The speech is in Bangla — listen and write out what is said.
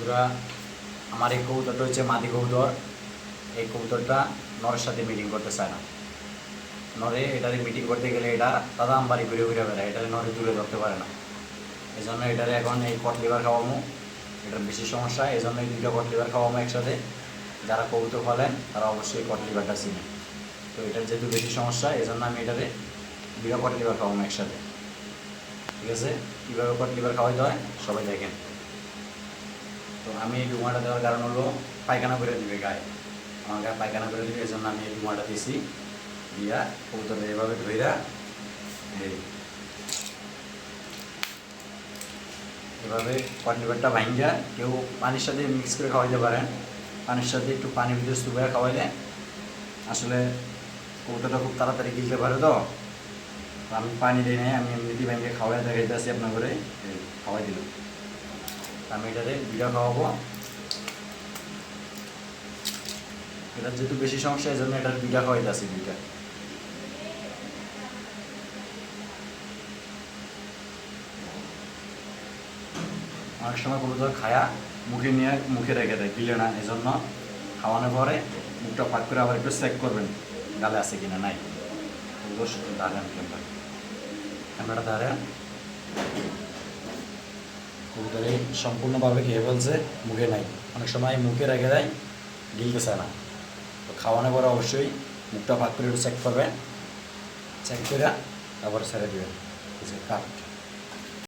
বন্ধুরা, আমার এই কবুতরটা হচ্ছে মাদি কবুতর। এই কবুতরটা নরের সাথে মিটিং করতে চায় না। নরে এটারে মিটিং করতে গেলে এটা দাদা আমবাড়ি ঘুরে ঘুরে বেড়ায়, এটারে নরে দূরে ধরতে পারে না। এই জন্য এটারে এখন এই কটলিভার খাওয়ামো, এটার বেশি সমস্যা। এই জন্য এই দুইটা কটলিভার খাওয়ামো একসাথে। যারা কবুতর পালেন তারা অবশ্যই কটলিভারটা চিনে। তো এটার যেহেতু বেশি সমস্যা, এই জন্য আমি এটারে দুইটা কটলিভার খাওয়ামো একসাথে। ঠিক আছে, কীভাবে কটলিভার খাওয়াইতে হয় সবাই দেখেন। তো আমি এই ডুমাটা দেওয়ার কারণ হলো পায়খানা করে দিবে গায়ে, আমার গায়ে পায়খানা করে দিবে, এই জন্য আমি এই ডুমাটা দিয়েছি। দিয়া কবুতরটা এভাবে ধইরা এভাবে কটলিভারটা ভাঙ্গা কেউ পানির সাথে মিক্স করে খাওয়াইতে পারেন। পানির সাথে একটু পানির ভিতরে চুবাইয়া খাওয়াইলে আসলে কবুতরটা খুব তাড়াতাড়ি গিলতে পারে। তো আমি পানি দিই নাই, আমি এমনিতে ভাঙ্গে খাওয়াই দেখাইতেছি আপনার করে খাওয়াই দিল। আমি এটাতে দুইটা খাওয়াবো। এটার যেহেতু বেশি সমস্যা, এই জন্য এটার দুইটা খাওয়াইতে আছে, দুইটা। অনেক সময় কবুতর খায়া মুখে নিয়ে মুখে রেখে দেয়, গিলে না। এই জন্য খাওয়ানোর পরে মুখটা পাক করে আবার একটু চেক করবেন গালে আছে কিনা, নাই। দাঁড়ান ক্যামেরাটা দাঁড়ান। কবুতরে সম্পূর্ণভাবে খেয়ে ফেলছে, মুখে নাই। অনেক সময় মুখে রেখে দেয়, গিলতেছে না। তো খাওয়ানোর পরে অবশ্যই মুখটা পাক করে একটু চেক করবেন, চেক করে আবার ছেড়ে দেবেন। কাট।